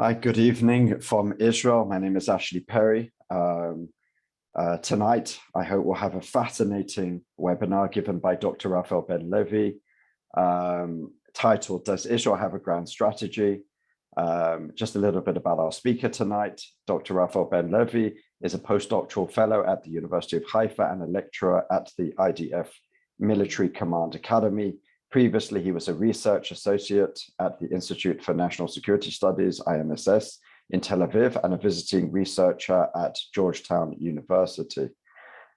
Hi, good evening from Israel. My name is Ashley Perry. Tonight, I hope we'll have a fascinating webinar given by Dr. Raphael BenLevi, titled, Does Israel Have a Grand Strategy? Just a little bit about our speaker tonight. Dr. Raphael BenLevi is a postdoctoral fellow at the University of Haifa and a lecturer at the IDF Military Command Academy. Previously, he was a research associate at the Institute for National Security Studies, INSS, in Tel Aviv, and a visiting researcher at Georgetown University.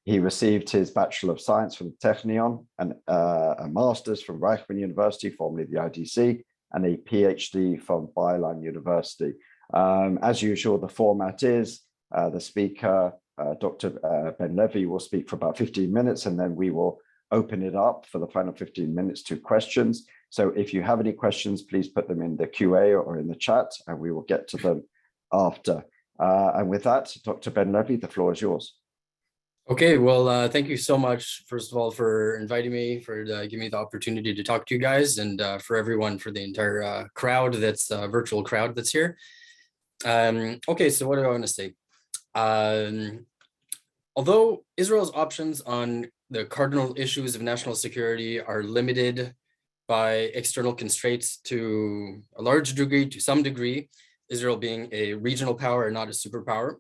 He received his Bachelor of Science from the Technion, and a master's from Reichman University, formerly the IDC, and a PhD from Byline University. As usual, the format is the speaker, Dr. BenLevi, will speak for about 15 minutes, and then we will open it up for the final 15 minutes to questions. So if you have any questions, please put them in the QA or in the chat, and we will get to them after. And with that, Dr. BenLevi, the floor is yours. Okay, well, thank you so much, first of all, for inviting me, for giving me the opportunity to talk to you guys, and for everyone, for the entire crowd that's virtual crowd that's here. Okay, so what do I want to say? Although Israel's options on the cardinal issues of national security are limited by external constraints to a large degree, to some degree, Israel being a regional power and not a superpower,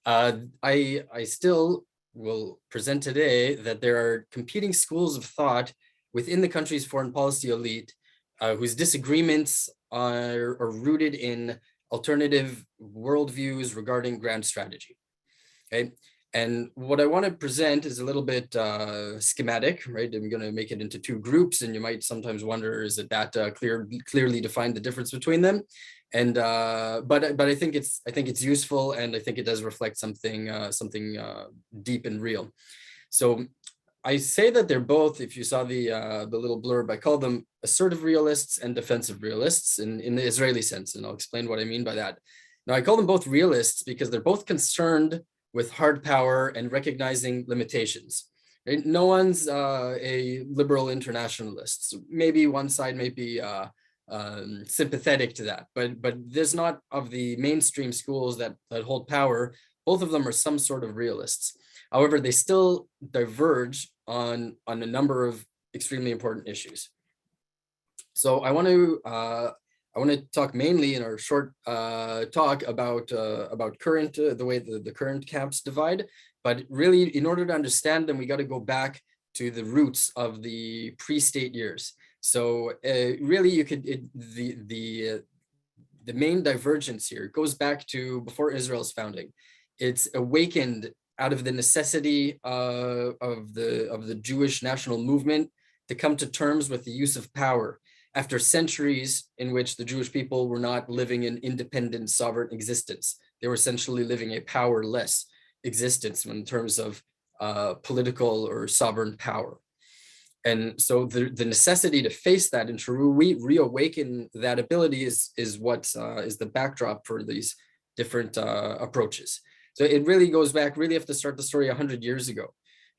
I still will present today that there are competing schools of thought within the country's foreign policy elite whose disagreements are rooted in alternative worldviews regarding grand strategy. Okay. And what I want to present is a little bit schematic, right? I'm going to make it into two groups, and you might sometimes wonder, is it that clearly defined the difference between them? And but I think it's useful, and I think it does reflect something deep and real. So I say that they're both, if you saw the little blurb, I call them assertive realists and defensive realists in the Israeli sense, and I'll explain what I mean by that. Now, I call them both realists because they're both concerned with hard power and recognizing limitations. Right? No one's a liberal internationalist. So maybe one side may be sympathetic to that, but there's not of the mainstream schools that hold power. Both of them are some sort of realists. However, they still diverge on a number of extremely important issues. So I want to talk mainly in our short talk about current the way the current camps divide, but really in order to understand them, we got to go back to the roots of the pre-state years. So really, you could the main divergence here goes back to before Israel's founding. It's awakened out of the necessity of the Jewish national movement to come to terms with the use of power after centuries in which the Jewish people were not living an independent sovereign existence. They were essentially living a powerless existence in terms of political or sovereign power. And so the necessity to face that and to reawaken that ability is what is the backdrop for these different approaches. So it really goes back, really have to start the story 100 years ago.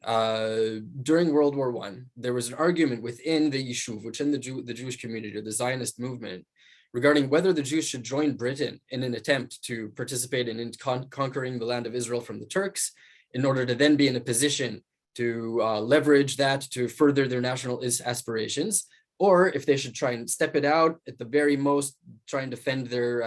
During World War I, there was an argument within the Yishuv, within the Jewish community, or the Zionist movement, regarding whether the Jews should join Britain in an attempt to participate in conquering the land of Israel from the Turks, in order to then be in a position to leverage that to further their national aspirations, or if they should try and step it out, at the very most, try and defend their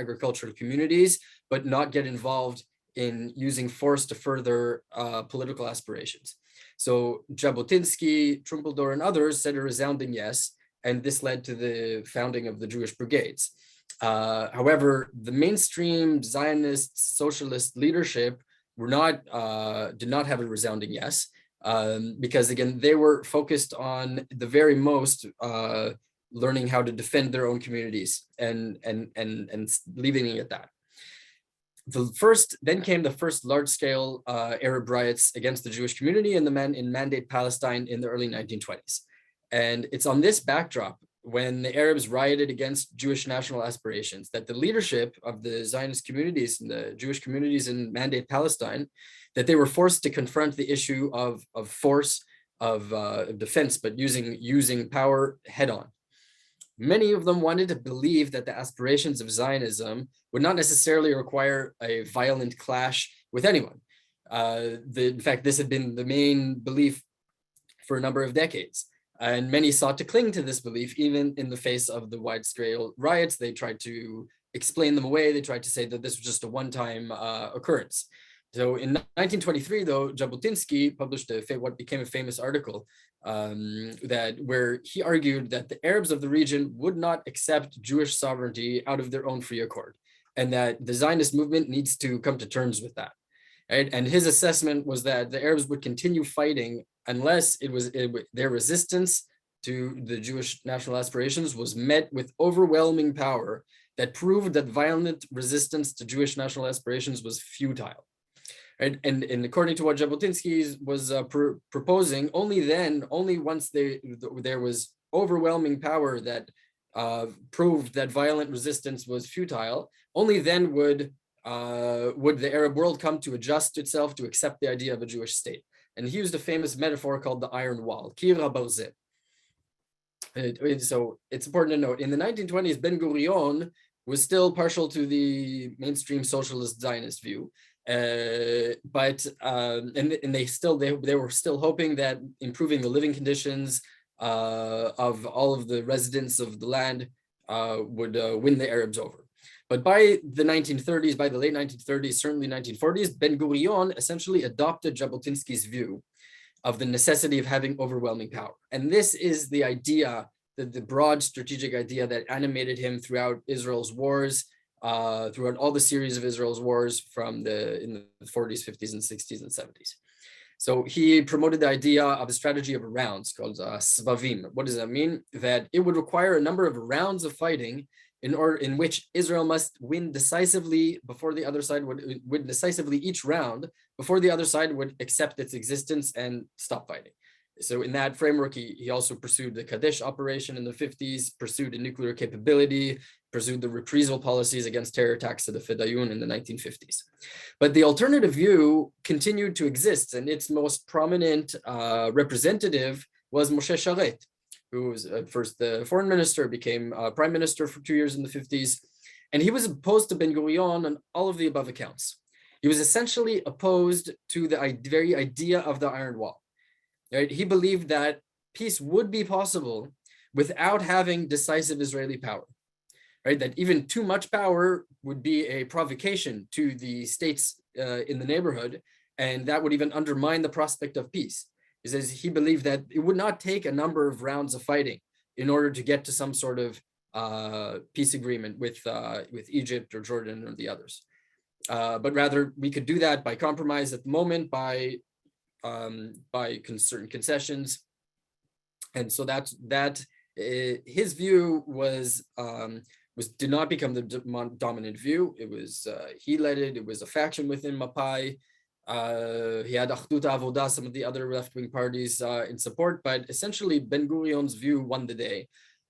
agricultural communities, but not get involved in using force to further political aspirations. So Jabotinsky, Trumpeldor, and others said a resounding yes, and this led to the founding of the Jewish brigades. However, the mainstream Zionist socialist leadership did not have a resounding yes, because again, they were focused on the very most learning how to defend their own communities and leaving it at that. Then came the first large-scale Arab riots against the Jewish community in Mandate Palestine in the early 1920s. And it's on this backdrop, when the Arabs rioted against Jewish national aspirations, that the leadership of the Zionist communities and the Jewish communities in Mandate Palestine, that they were forced to confront the issue of force, of defense, but using power head on. Many of them wanted to believe that the aspirations of Zionism would not necessarily require a violent clash with anyone. In fact, this had been the main belief for a number of decades. And many sought to cling to this belief, even in the face of the wide-scale riots. They tried to explain them away. They tried to say that this was just a one-time occurrence. So in 1923, though, Jabotinsky published what became a famous article where he argued that the Arabs of the region would not accept Jewish sovereignty out of their own free accord, and that the Zionist movement needs to come to terms with that. Right? And his assessment was that the Arabs would continue fighting unless their resistance to the Jewish national aspirations was met with overwhelming power that proved that violent resistance to Jewish national aspirations was futile. Right? And according to what Jabotinsky was proposing, only once there was overwhelming power that proved that violent resistance was futile, only then would the Arab world come to adjust itself to accept the idea of a Jewish state. And he used a famous metaphor called the Iron Wall, Kira Barzeh. So it's important to note, in the 1920s, Ben-Gurion was still partial to the mainstream socialist Zionist view. They were still hoping that improving the living conditions of all of the residents of the land would win the Arabs over. But by the 1930s, by the late 1930s, certainly 1940s, Ben-Gurion essentially adopted Jabotinsky's view of the necessity of having overwhelming power. And this is the idea, the broad strategic idea that animated him throughout Israel's wars, throughout all the series of Israel's wars in the 40s, 50s, and 60s, and 70s. So he promoted the idea of a strategy of rounds called svavim. What does that mean? That it would require a number of rounds of fighting in which Israel must win decisively before the other side would win decisively each round before the other side would accept its existence and stop fighting. So in that framework, he also pursued the Kadesh operation in the 50s, pursued a nuclear capability, pursued the reprisal policies against terror attacks at the Fedayun in the 1950s. But the alternative view continued to exist, and its most prominent representative was Moshe Sharet, who was first the foreign minister, became prime minister for 2 years in the 50s. And he was opposed to Ben-Gurion on all of the above accounts. He was essentially opposed to the very idea of the Iron Wall. Right? He believed that peace would be possible without having decisive Israeli power. Right? That even too much power would be a provocation to the states in the neighborhood, and that would even undermine the prospect of peace. He says he believed that it would not take a number of rounds of fighting in order to get to some sort of peace agreement with Egypt or Jordan or the others. But rather, we could do that by compromise at the moment, by certain concessions. And so his view did not become the dominant view. It was, he led it. It was a faction within Mapai. He had Achdut Avoda, some of the other left-wing parties in support, but essentially Ben-Gurion's view won the day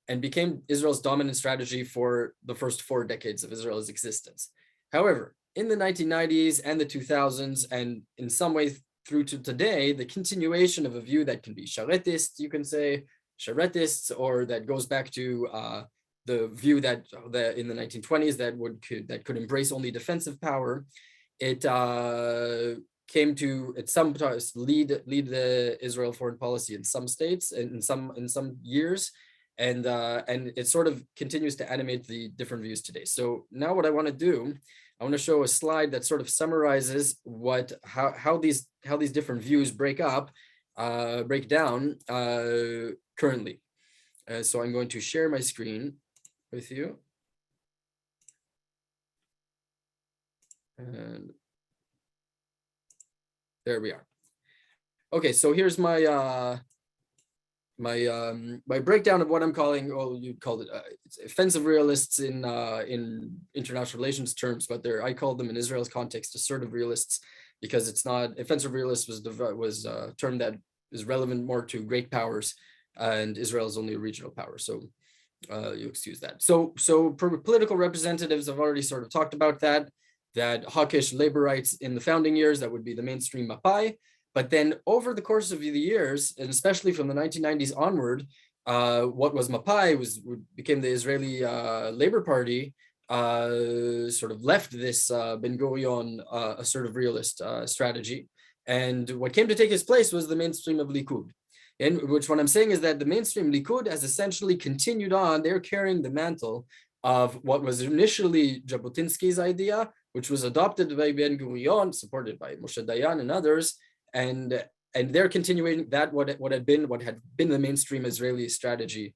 and became Israel's dominant strategy for the first 4 decades of Israel's existence. However, in the 1990s and the 2000s, and in some ways through to today, the continuation of a view that can be Sharetist, you can say, Sharetists, or that goes back to the view that in the 1920s that could embrace only defensive power. It came to at some times lead the Israel foreign policy in some states and in some years, and it sort of continues to animate the different views today. So now what I want to do, I want to show a slide that sort of summarizes how these different views break down currently. So I'm going to share my screen with you. And there we are. Okay, so here's my my breakdown of what I'm calling, well, you called it it's offensive realists in international relations terms, but I call them in Israel's context assertive realists, because it's not, offensive realist was a term that is relevant more to great powers, and Israel is only a regional power. So you excuse that. So political representatives have already sort of talked about that hawkish labor rights in the founding years, that would be the mainstream Mapai. But then over the course of the years, and especially from the 1990s onward, what was Mapai became the Israeli Labor Party, sort of left this Ben-Gurion assertive realist strategy. And what came to take its place was the mainstream of Likud. And which what I'm saying is that the mainstream Likud has essentially continued on. They're carrying the mantle of what was initially Jabotinsky's idea, which was adopted by Ben-Gurion, supported by Moshe Dayan and others, and they're continuing that what had been the mainstream Israeli strategy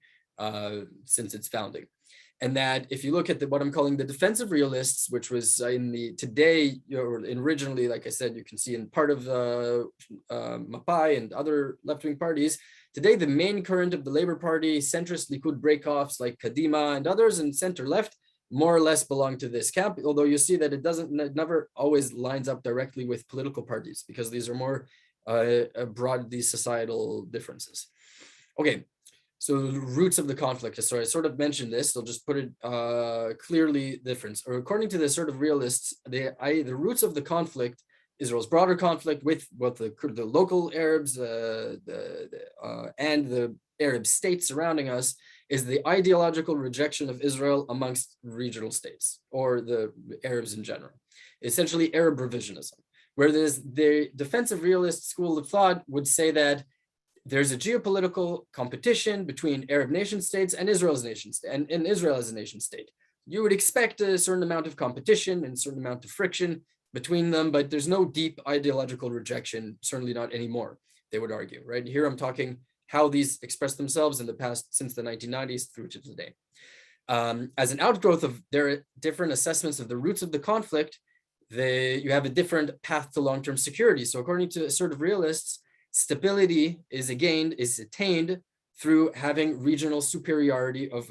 since its founding. And that if you look at what I'm calling the defensive realists, which was in the today, or originally, like I said, you can see in part of the Mapai and other left-wing parties, today the main current of the Labor Party, centrist Likud breakoffs like Kadima and others, and center-left, more or less belong to this camp, although you see that it never always lines up directly with political parties, because these are more broad, these societal differences. Okay. So the roots of the conflict. So I sort of mentioned this. I'll just put it clearly different. Or according to the Assertive Realists, the roots of the conflict, Israel's broader conflict with both the local Arabs and the Arab states surrounding us, is the ideological rejection of Israel amongst regional states or the Arabs in general. Essentially, Arab revisionism, where there's the defensive realist school of thought would say that there's a geopolitical competition between Arab nation states and Israel's nation state, and Israel as a nation state. You would expect a certain amount of competition and a certain amount of friction between them, but there's no deep ideological rejection, certainly not anymore, they would argue, right? Here I'm talking how these express themselves in the past, since the 1990s through to today. As an outgrowth of their different assessments of the roots of the conflict, you have a different path to long-term security. So according to assertive realists, stability is attained through having regional superiority of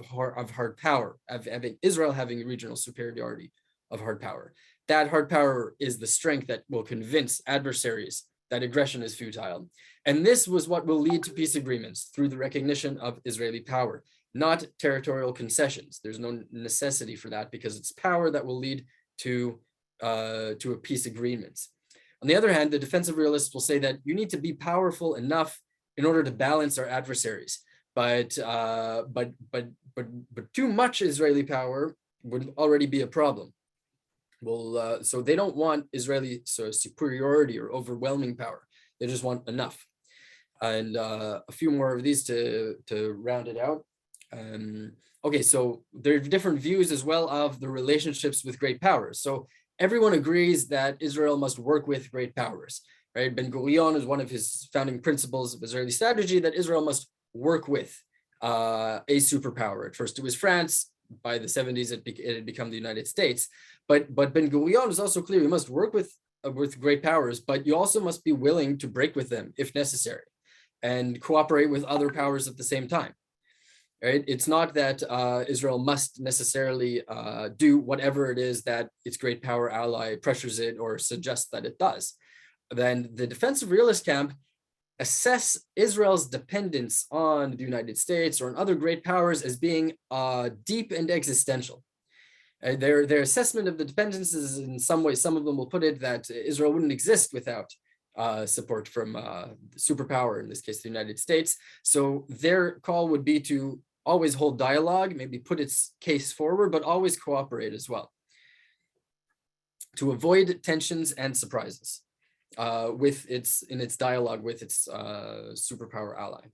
hard power, of having Israel having regional superiority of hard power. That hard power is the strength that will convince adversaries that aggression is futile. And this was what will lead to peace agreements, through the recognition of Israeli power, not territorial concessions. There's no necessity for that, because it's power that will lead to a peace agreement. On the other hand, the defensive realists will say that you need to be powerful enough in order to balance our adversaries. But too much Israeli power would already be a problem. Well, so they don't want Israeli superiority or overwhelming power. They just want enough. And a few more of these to round it out. Okay, so there are different views as well of the relationships with great powers. So everyone agrees that Israel must work with great powers, right? Ben-Gurion is one of his founding principles of Israeli strategy, that Israel must work with a superpower. At first it was France. By the 70s, it had become the United States. But Ben-Gurion is also clear: you must work with great powers, but you also must be willing to break with them if necessary, and cooperate with other powers at the same time. Right? It's not that Israel must necessarily do whatever it is that its great power ally pressures it or suggests that it does. Then the defensive realist camp assess Israel's dependence on the United States or on other great powers as being deep and existential. Their assessment of the dependence is, in some way, some of them will put it that Israel wouldn't exist without support from the superpower, in this case, the United States. So their call would be to always hold dialogue, maybe put its case forward, but always cooperate as well, to avoid tensions and surprises in its dialogue with its superpower ally.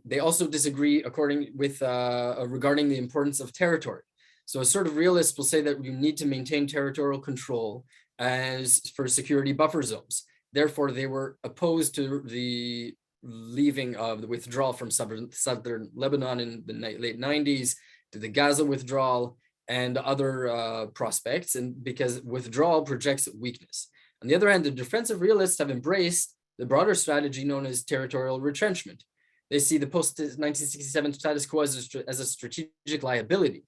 They also disagree regarding the importance of territory. So assertive realists will say that you need to maintain territorial control as for security buffer zones. Therefore, they were opposed to the leaving of the withdrawal from southern Lebanon in the late 90s, to the Gaza withdrawal and other prospects, and because withdrawal projects weakness. On the other hand, the defensive realists have embraced the broader strategy known as territorial retrenchment. They see the post-1967 status quo as a strategic liability.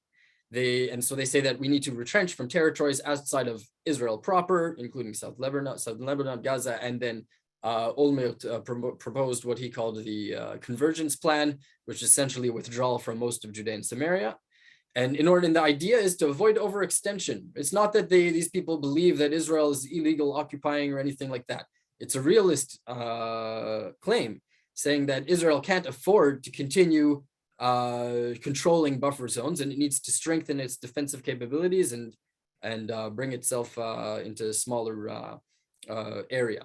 So they say that we need to retrench from territories outside of Israel proper, including southern Lebanon, Gaza, and then Olmert proposed what he called the convergence plan, which is essentially a withdrawal from most of Judea and Samaria. And the idea is to avoid overextension. It's not that these people believe that Israel is illegal occupying or anything like that. It's a realist claim saying that Israel can't afford to continue controlling buffer zones, and it needs to strengthen its defensive capabilities and bring itself into a smaller area.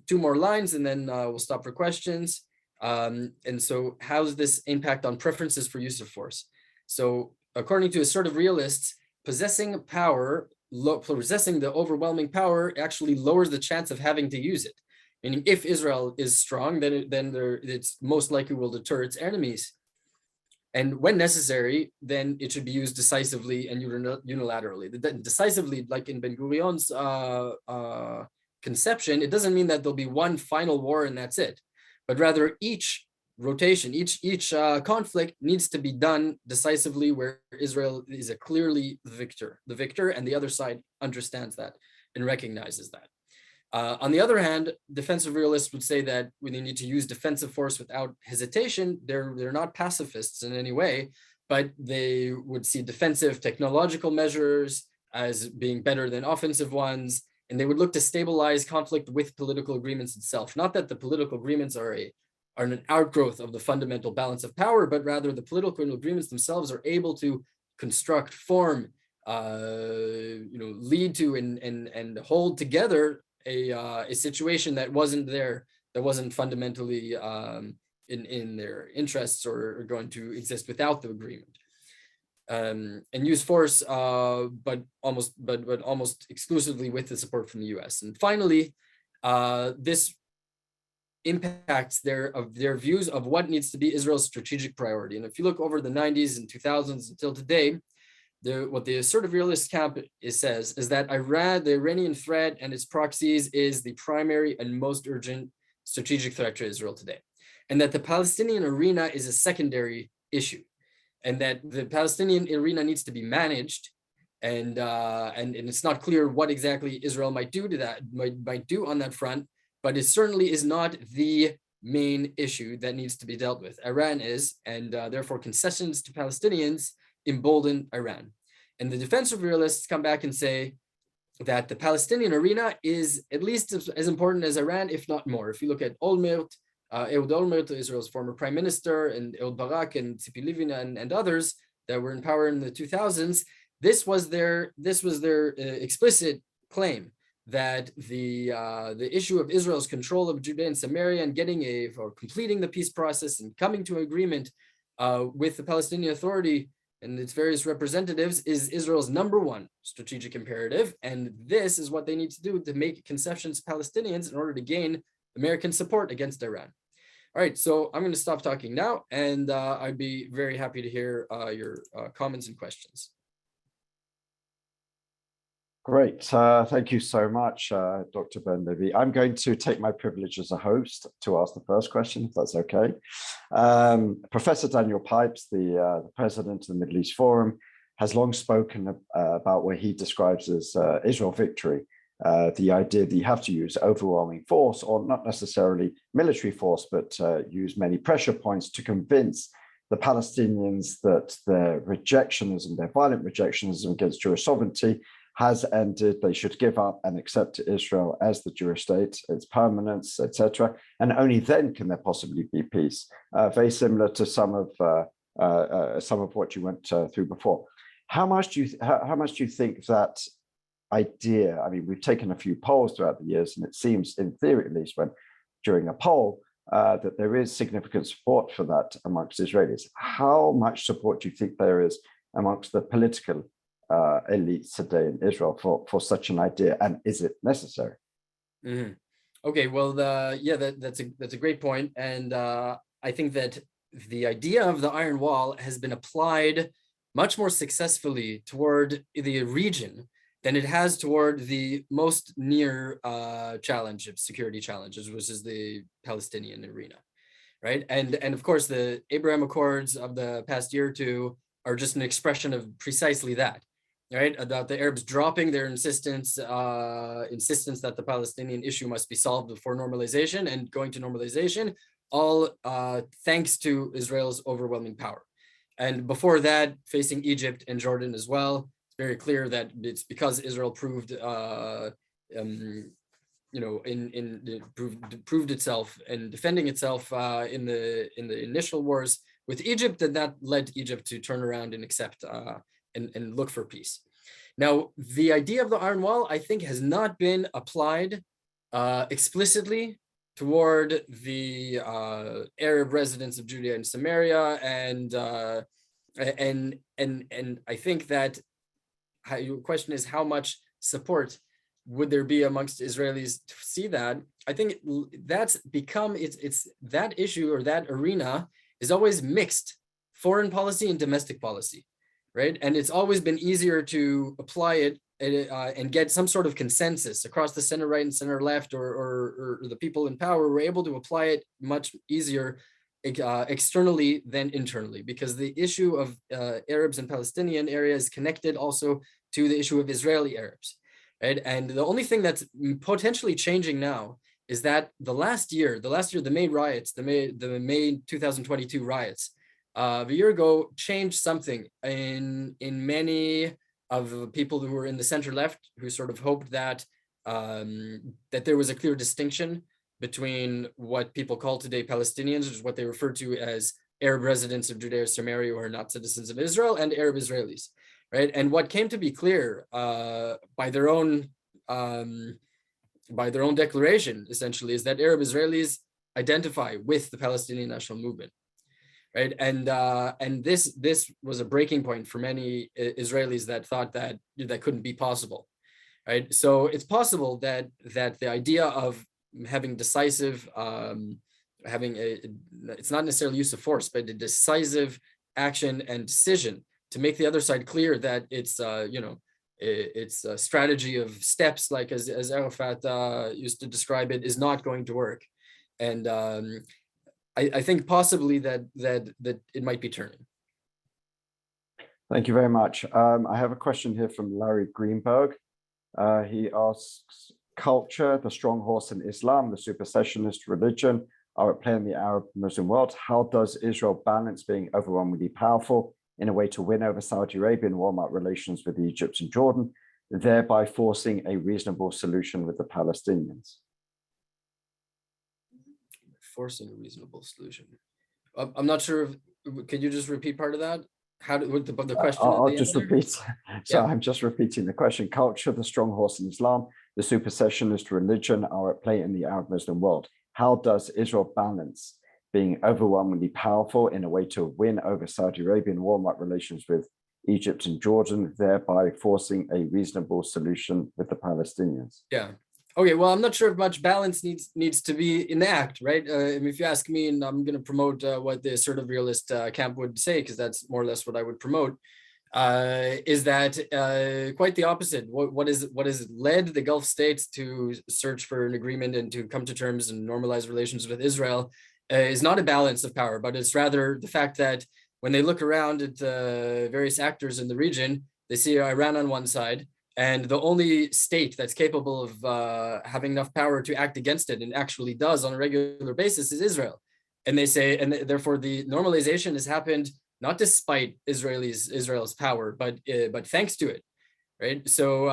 Two more lines, and then we'll stop for questions. And so how does this impact on preferences for use of force? So according to assertive realists, possessing power, possessing the overwhelming power actually lowers the chance of having to use it. Meaning if Israel is strong, then it's most likely will deter its enemies. And when necessary, then it should be used decisively and unilaterally. Decisively, like in Ben-Gurion's conception, it doesn't mean that there'll be one final war and that's it, but rather each rotation, each conflict needs to be done decisively where Israel is clearly the victor, and the other side understands that and recognizes that. On the other hand, defensive realists would say that when they need to use defensive force without hesitation, they're not pacifists in any way, but they would see defensive technological measures as being better than offensive ones, and they would look to stabilize conflict with political agreements itself. Not that the political agreements are an outgrowth of the fundamental balance of power, but rather the political agreements themselves are able to construct, form, lead to and hold together a situation that wasn't there, that wasn't fundamentally in their interests or going to exist without the agreement, and use force, but almost exclusively with the support from the U.S. And finally, this impacts their views of what needs to be Israel's strategic priority. And if you look over the 90s and 2000s until today, what the assertive realist camp says is that Iran, the Iranian threat and its proxies is the primary and most urgent strategic threat to Israel today, and that the Palestinian arena is a secondary issue, and that the Palestinian arena needs to be managed, and it's not clear what exactly Israel might do on that front, but it certainly is not the main issue that needs to be dealt with. Iran is, and therefore concessions to Palestinians embolden Iran. And the defensive realists come back and say that the Palestinian arena is at least as important as Iran, if not more. If you look at Ehud Olmert, Israel's former prime minister, and Ehud Barak and Tzipi Livni and others that were in power in the 2000s, this was their explicit claim that the issue of Israel's control of Judea and Samaria and completing the peace process and coming to an agreement with the Palestinian Authority and its various representatives is Israel's #1 strategic imperative. And this is what they need to do to make concessions to Palestinians in order to gain American support against Iran. All right, so I'm going to stop talking now, and I'd be very happy to hear your comments and questions. Great. Thank you so much, Dr. BenLevi. I'm going to take my privilege as a host to ask the first question, if that's okay. Professor Daniel Pipes, the president of the Middle East Forum, has long spoken about what he describes as Israel victory, the idea that you have to use overwhelming force, or not necessarily military force, but use many pressure points to convince the Palestinians that their rejectionism, their violent rejectionism against Jewish sovereignty has ended. They should give up and accept Israel as the Jewish state, its permanence, etc. And only then can there possibly be peace. Very similar to some of what you went through before. How much do you think that idea? I mean, we've taken a few polls throughout the years, and it seems, in theory at least, when during a poll, that there is significant support for that amongst Israelis. How much support do you think there is amongst the political elites today in Israel for such an idea, and is it necessary? Mm-hmm. Okay, well, that's a great point, and I think that the idea of the Iron Wall has been applied much more successfully toward the region than it has toward the most near security challenges, which is the Palestinian arena, right? And of course, the Abraham Accords of the past year or two are just an expression of precisely that. Right, about the Arabs dropping their insistence that the Palestinian issue must be solved before normalization and going to normalization, all thanks to Israel's overwhelming power. And before that, facing Egypt and Jordan as well, it's very clear that it's because Israel proved proved itself and defending itself in the initial wars with Egypt, and that led Egypt to turn around and accept and look for peace. Now, the idea of the Iron Wall, I think, has not been applied explicitly toward the Arab residents of Judea and Samaria, and I think that your question is how much support would there be amongst Israelis to see that? I think that's become it's that issue, or that arena is always mixed foreign policy and domestic policy, right? And it's always been easier to apply it and get some sort of consensus across the center right and center left, or the people in power were able to apply it much easier externally than internally, because the issue of Arabs and Palestinian areas is connected also to the issue of Israeli Arabs, right? And the only thing that's potentially changing now is that the May riots, the May 2022 riots, a year ago changed something in many of people who were in the center left, who sort of hoped that that there was a clear distinction between what people call today Palestinians, which is what they refer to as Arab residents of Judea or Samaria who are not citizens of Israel, and Arab Israelis, right? And what came to be clear by their own declaration, essentially, is that Arab Israelis identify with the Palestinian national movement, right? And this was a breaking point for many Israelis that thought that couldn't be possible, right? So it's possible that the idea of having decisive, it's not necessarily use of force, but a decisive action and decision to make the other side clear that it's it's a strategy of steps, like as Arafat used to describe it, is not going to work. And I think possibly that it might be turning. Thank you very much. I have a question here from Larry Greenberg. He asks, culture, the strong horse in Islam, the supersessionist religion are at play in the Arab Muslim world. How does Israel balance being overwhelmingly powerful in a way to win over Saudi Arabia and warm up relations with Egypt and Jordan, thereby forcing a reasonable solution with the Palestinians? Forcing a reasonable solution. I'm not sure. Could you just repeat part of that? The question? I'll just repeat. So yeah. I'm just repeating the question. Culture, the strong horse in Islam, the supersessionist religion are at play in the Arab Muslim world. How does Israel balance being overwhelmingly powerful in a way to win over Saudi Arabia and warm up relations with Egypt and Jordan, thereby forcing a reasonable solution with the Palestinians? Yeah. Okay, well, I'm not sure if much balance needs to be in the act, right? If you ask me, and I'm going to promote what the assertive realist camp would say, because that's more or less what I would promote, is that quite the opposite. What has led the Gulf states to search for an agreement and to come to terms and normalize relations with Israel is not a balance of power, but it's rather the fact that when they look around at various actors in the region, they see Iran on one side, and the only state that's capable of having enough power to act against it, and actually does on a regular basis, is Israel. And they say, and therefore the normalization has happened not despite Israel's power, but thanks to it, right? So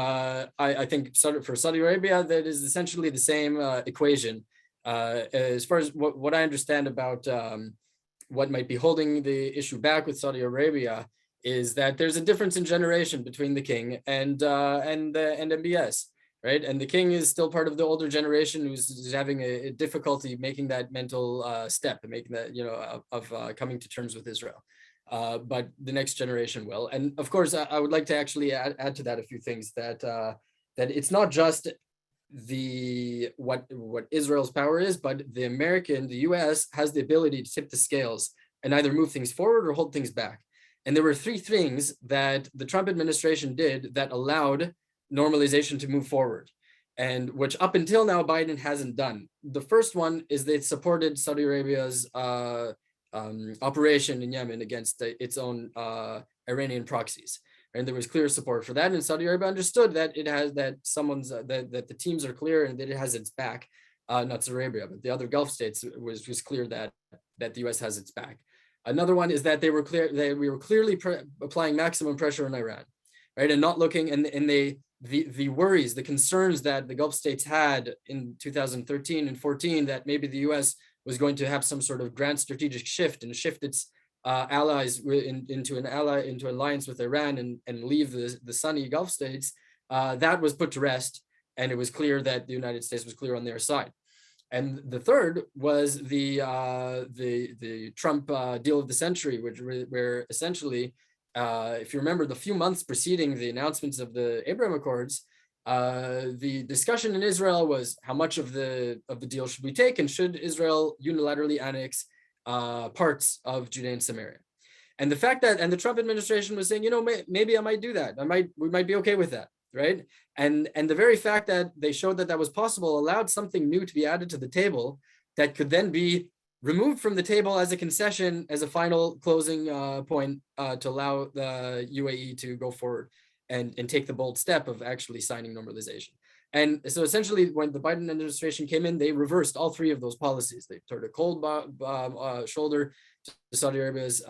I think for Saudi Arabia, that is essentially the same equation. As far as what I understand about what might be holding the issue back with Saudi Arabia is that there's a difference in generation between the king and MBS, right? And the king is still part of the older generation who's having a difficulty making that mental step and making that, of coming to terms with Israel. But the next generation will. And of course, I would like to actually add to that a few things, that it's not just what Israel's power is, but the US has the ability to tip the scales and either move things forward or hold things back. And there were three things that the Trump administration did that allowed normalization to move forward, and which up until now Biden hasn't done. The first one is they supported Saudi Arabia's operation in Yemen against its own Iranian proxies, and there was clear support for that. And Saudi Arabia understood that it has that the teams are clear and that it has its back. Not Saudi Arabia, but the other Gulf states was clear that the U.S. has its back. Another one is that we were clearly applying maximum pressure on Iran, right? And not looking, and the worries, the concerns that the Gulf states had in 2013 and 14 that maybe the U.S. was going to have some sort of grand strategic shift and shift its allies into into alliance with Iran and leave the sunny Gulf states, that was put to rest, and it was clear that the United States was clear on their side. And the third was the Trump deal of the century, where essentially, if you remember, the few months preceding the announcements of the Abraham Accords, the discussion in Israel was how much of the deal should we take, and should Israel unilaterally annex parts of Judea and Samaria. And the fact that, and the Trump administration was saying, maybe I might do that. We might be okay with that, right? And the very fact that they showed that that was possible allowed something new to be added to the table that could then be removed from the table as a concession, as a final closing point to allow the UAE to go forward and take the bold step of actually signing normalization. And so essentially, when the Biden administration came in, they reversed all three of those policies. They turned a cold shoulder to Saudi Arabia's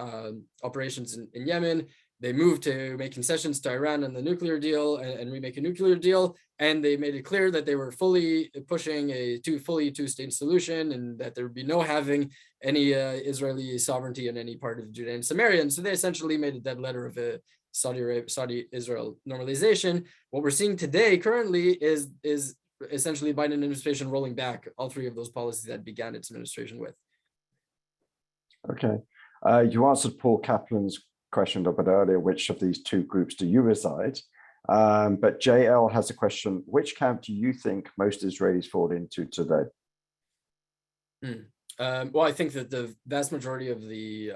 operations in Yemen. They moved to make concessions to Iran on the nuclear deal and remake a nuclear deal. And they made it clear that they were fully pushing a two-state solution, and that there would be no having any Israeli sovereignty in any part of Judea and Samaria. And so they essentially made a dead letter of a Saudi-Israel normalization. What we're seeing today currently is essentially Biden administration rolling back all three of those policies that began its administration with. Okay. You answered Paul Kaplan's question a bit earlier, which of these two groups do you reside? But JL has a question, which camp do you think most Israelis fall into today? Well, I think that the vast majority of the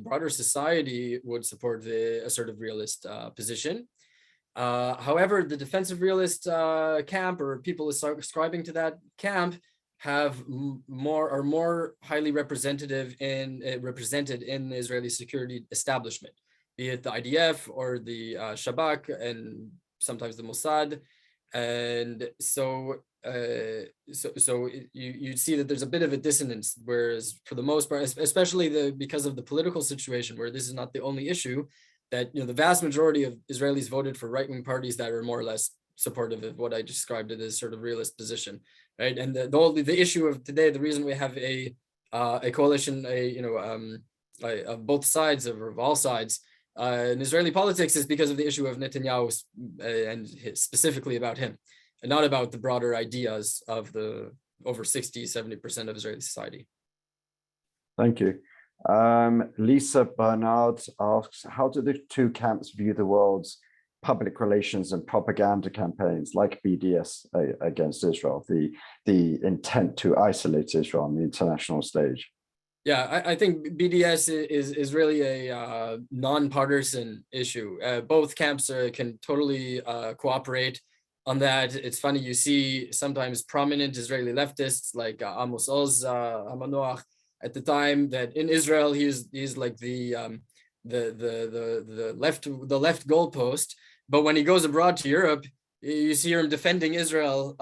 broader society would support the assertive realist position. However, the defensive realist camp, or people ascribing to that camp, are more highly represented in the Israeli security establishment, be it the IDF or the Shabak, and sometimes the Mossad. And so you see that there's a bit of a dissonance, whereas for the most part, especially because of the political situation, where this is not the only issue, that the vast majority of Israelis voted for right-wing parties that are more or less supportive of what I described it as sort of realist position, right? And the issue of today, the reason we have a coalition, of both sides, of all sides, in Israeli politics, is because of the issue of Netanyahu, and specifically about him, and not about the broader ideas of the over 60-70% of Israeli society. Thank you. Lisa Bernard asks, how do the two camps view the world's public relations and propaganda campaigns like BDS against Israel, the intent to isolate Israel on the international stage? Yeah, I think BDS is really a non-partisan issue. Both camps can totally cooperate on that. It's funny, you see sometimes prominent Israeli leftists like Amos Oz Hamanoach at the time, that in Israel he's like the left goalpost, but when he goes abroad to Europe, you see him defending Israel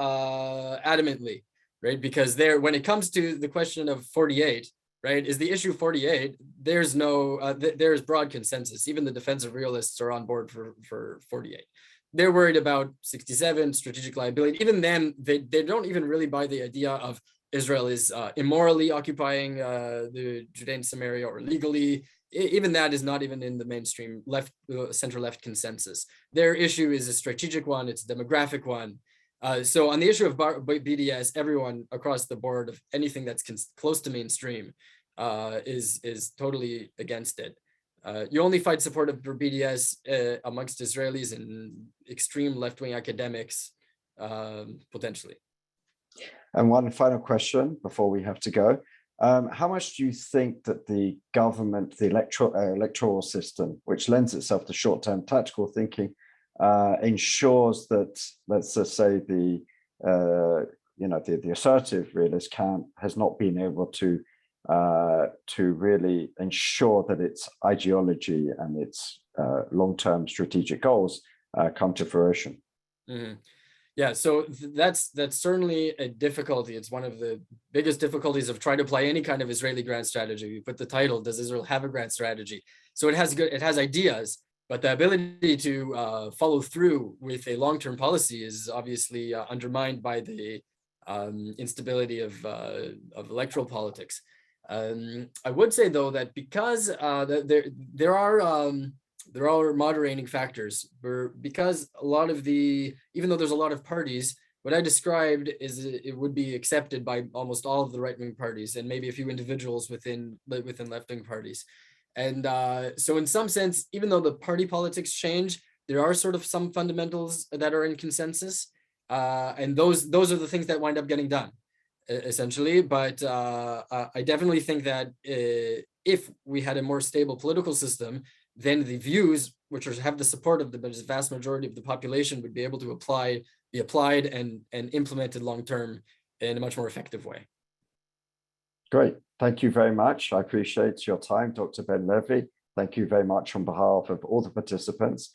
adamantly, right? Because when it comes to the question of 48, right, is the issue 48, there's broad consensus. Even the defensive realists are on board for 48. They're worried about 67, strategic liability. Even then, they don't even really buy the idea of Israel is immorally occupying the Judea and Samaria, or legally. Even that is not even in the mainstream center-left consensus. Their issue is a strategic one, it's a demographic one. So on the issue of BDS, everyone across the board of anything that's close to mainstream is totally against it. You only find support for BDS amongst Israelis and extreme left-wing academics, potentially. And one final question before we have to go. How much do you think that the government, the electoral system, which lends itself to short-term tactical thinking, ensures that, let's just say, the assertive realist camp has not been able to really ensure that its ideology and its long-term strategic goals come to fruition? Mm-hmm. Yeah, so that's certainly a difficulty. It's one of the biggest difficulties of trying to apply any kind of Israeli grand strategy. We put the title, does Israel have a grand strategy? So it has ideas, But the ability to follow through with a long-term policy is obviously undermined by the instability of electoral politics. I would say, though, that because there are moderating factors, because a lot of even though there's a lot of parties, what I described is it would be accepted by almost all of the right-wing parties and maybe a few individuals within left-wing parties. And so in some sense, even though the party politics change, there are sort of some fundamentals that are in consensus. And those are the things that wind up getting done, essentially. But I definitely think that if we had a more stable political system, then the views, which have the support of the vast majority of the population, would be able to be applied and implemented long-term in a much more effective way. Great. Thank you very much. I appreciate your time, Dr. BenLevi. Thank you very much on behalf of all the participants.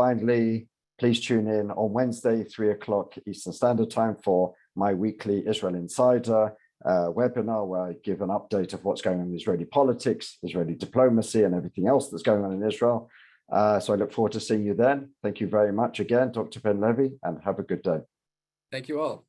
Finally, please tune in on Wednesday, 3 o'clock Eastern Standard Time for my weekly Israel Insider webinar, where I give an update of what's going on in Israeli politics, Israeli diplomacy, and everything else that's going on in Israel. So I look forward to seeing you then. Thank you very much again, Dr. BenLevi, and have a good day. Thank you all.